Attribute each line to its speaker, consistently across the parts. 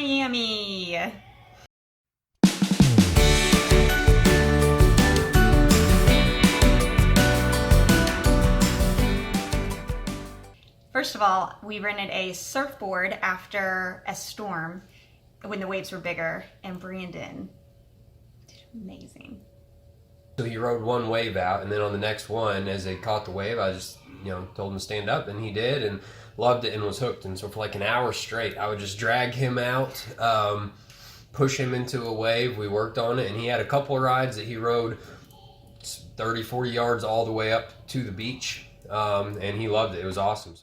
Speaker 1: Miami. First of all, we rented a surfboard after a storm when the waves were bigger, and Brandon did amazing.
Speaker 2: So he rode one wave out, and then on the next one, as they caught the wave, I just, told him to stand up, and he did, and loved it and was hooked. And so for like an hour straight, I would just drag him out, push him into a wave. We worked on it, and he had a couple of rides that he rode 30, 40 yards all the way up to the beach, and he loved it. It was awesome.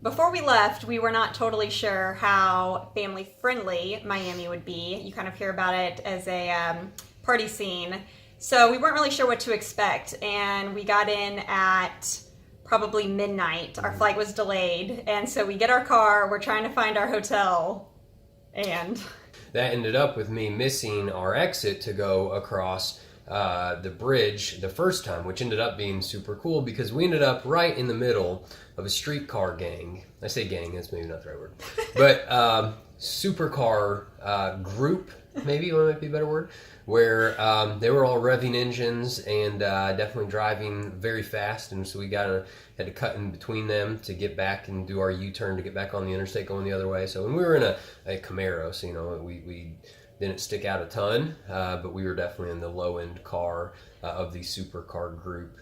Speaker 1: Before we left, we were not totally sure how family-friendly Miami would be. You kind of hear about it as a party scene. So we weren't really sure what to expect, and we got in at probably midnight. Our flight was delayed, and so we get our car, we're trying to find our hotel, and...
Speaker 2: That ended up with me missing our exit to go across the bridge the first time, which ended up being super cool because we ended up right in the middle of a streetcar gang. I say gang, that's maybe not the right word, but supercar group, maybe might be a better word, where they were all revving engines and definitely driving very fast, and so we had to cut in between them to get back and do our U-turn to get back on the interstate going the other way. So when we were in a Camaro, so we didn't stick out a ton, but we were definitely in the low-end car of the supercar group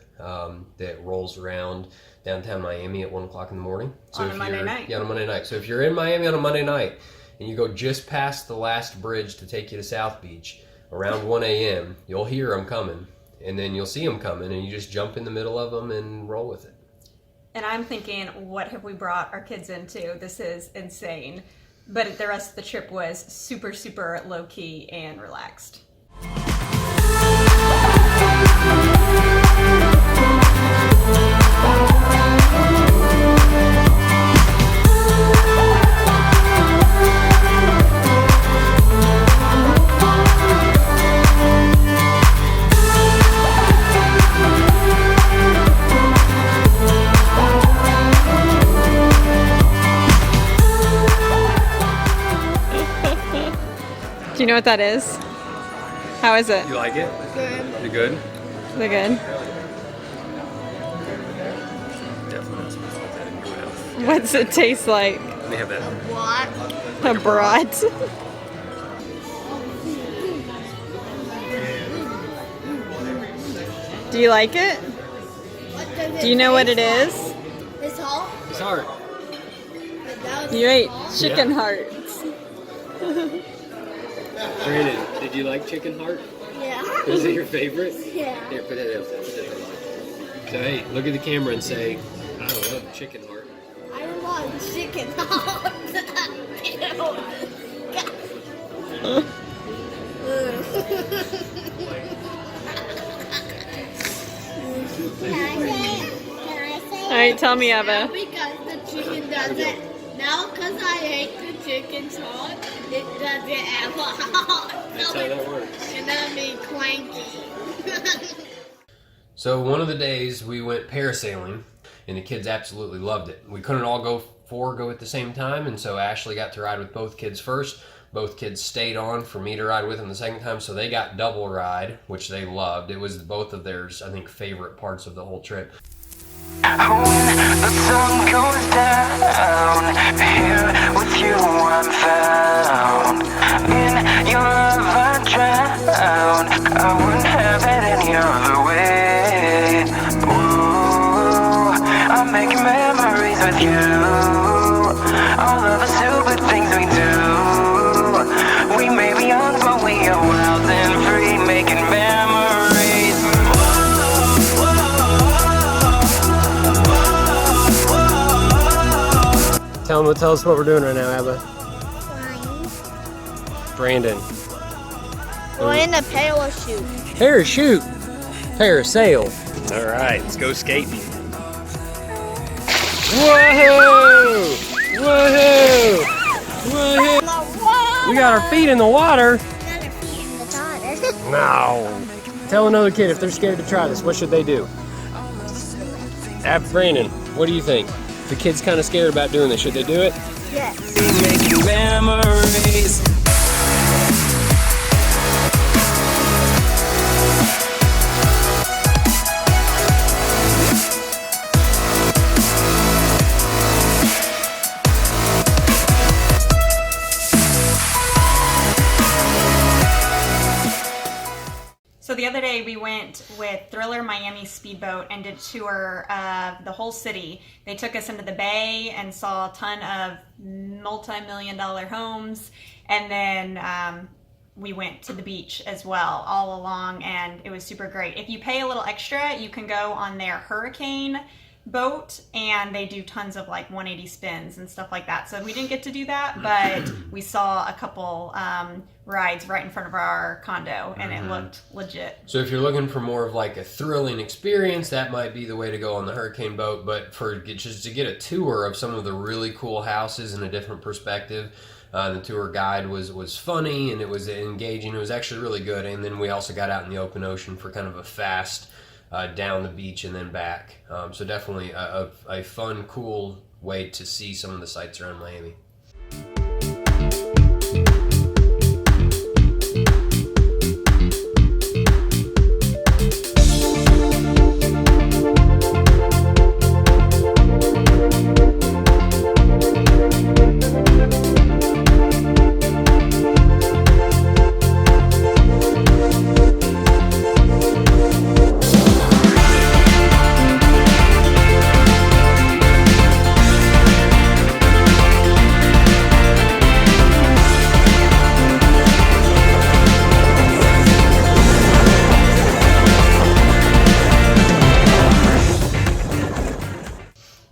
Speaker 2: that rolls around downtown Miami at 1 o'clock in the morning. So
Speaker 1: on a Monday night.
Speaker 2: Yeah, on a Monday night. So if you're in Miami on a Monday night and you go just past the last bridge to take you to South Beach around 1 a.m., you'll hear them coming, and then you'll see them coming, and you just jump in the middle of them and roll with it.
Speaker 1: And I'm thinking, what have we brought our kids into? This is insane. But the rest of the trip was super, super low-key and relaxed. Do you know what that is? How is it?
Speaker 2: You like it?
Speaker 3: Good.
Speaker 2: You good?
Speaker 1: Is it good?
Speaker 2: Definitely not supposed to put that in your mouth.
Speaker 1: What's it taste like?
Speaker 2: Let me have that.
Speaker 3: What?
Speaker 1: A brat. Do you like it? Do you know what it is?
Speaker 3: It's all?
Speaker 2: It's hard.
Speaker 1: You ate chicken hearts.
Speaker 2: Brandon, did you like chicken heart?
Speaker 3: Yeah.
Speaker 2: Was it your favorite?
Speaker 3: Yeah.
Speaker 2: Here, put that down. Put that down. So hey, look at the camera and say, I love chicken heart.
Speaker 3: I love chicken heart. Can I say?
Speaker 1: Alright, tell me, Eva.
Speaker 3: Because the chicken doesn't. Now, because I ate the chicken's heart, it doesn't have a heart.
Speaker 2: That's how that works.
Speaker 3: And that'll be clanky.
Speaker 2: So one of the days we went parasailing, and the kids absolutely loved it. We couldn't all go at the same time, and so Ashley got to ride with both kids first. Both kids stayed on for me to ride with them the second time, so they got double ride, which they loved. It was both of their, I think, favorite parts of the whole trip.
Speaker 4: When the sun goes down, here with you I'm found. In your love I drown, I wouldn't have it any other way. Ooh,
Speaker 5: So tell us what we're doing right now, Abba.
Speaker 3: Flying.
Speaker 5: Brandon.
Speaker 3: We're in a parachute.
Speaker 5: Parachute. Parasail. All right, let's go skating. Whoa! Whoa! Whoa! We got our feet in the water. No. Tell another kid if they're scared to try this, what should they do? Brandon, what do you think? If the kid's kind of scared about doing this, should they do it?
Speaker 3: Yes.
Speaker 4: Making memories.
Speaker 1: So the other day we went with Thriller Miami Speedboat and did a tour of the whole city. They took us into the bay and saw a ton of multi-million-dollar homes, and then we went to the beach as well all along, and it was super great. If you pay a little extra, you can go on their hurricane boat, and they do tons of like 180 spins and stuff like that. So we didn't get to do that, but we saw a couple rides right in front of our condo, and it looked legit.
Speaker 2: So if you're looking for more of like a thrilling experience, that might be the way to go on the hurricane boat. But just to get a tour of some of the really cool houses in a different perspective, the tour guide was funny and it was engaging. It was actually really good. And then we also got out in the open ocean for kind of a fast down the beach and then back. So definitely a fun, cool way to see some of the sights around Miami.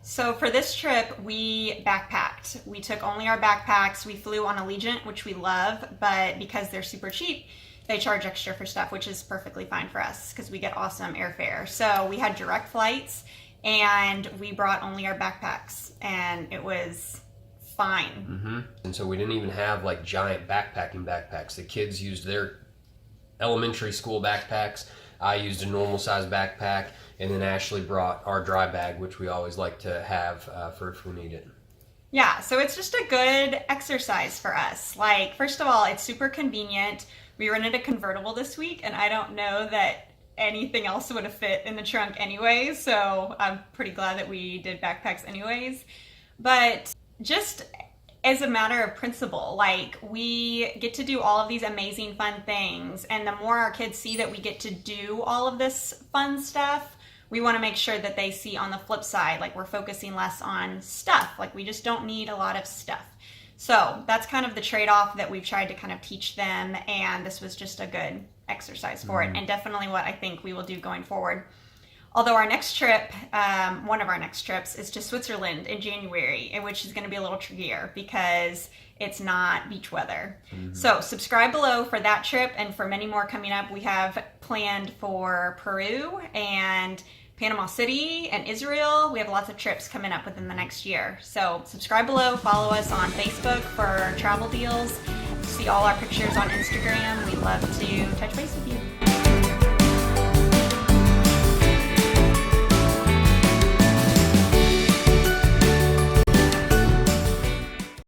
Speaker 1: So for this trip, we backpacked. We took only our backpacks. We flew on Allegiant, which we love, but because they're super cheap, they charge extra for stuff, which is perfectly fine for us because we get awesome airfare. So we had direct flights, and we brought only our backpacks, and it was fine.
Speaker 2: And so we didn't even have like giant backpacks. The kids used their elementary school backpacks. I used a normal size backpack, and then Ashley brought our dry bag, which we always like to have for if we need it.
Speaker 1: Yeah, so it's just a good exercise for us. Like, first of all, it's super convenient. We rented a convertible this week, and I don't know that anything else would have fit in the trunk anyways, so I'm pretty glad that we did backpacks anyways. But just as a matter of principle, like, we get to do all of these amazing fun things, and the more our kids see that we get to do all of this fun stuff, we want to make sure that they see on the flip side, like, we're focusing less on stuff. Like, we just don't need a lot of stuff. So that's kind of the trade-off that we've tried to kind of teach them, and this was just a good exercise for it, and definitely what I think we will do going forward. Although our next trip, one of our next trips, is to Switzerland in January, which is going to be a little trickier because it's not beach weather. So subscribe below for that trip, and for many more coming up. We have planned for Peru and Panama City and Israel. We have lots of trips coming up within the next year. So subscribe below, follow us on Facebook for travel deals, see all our pictures on Instagram. We'd love to touch base with you.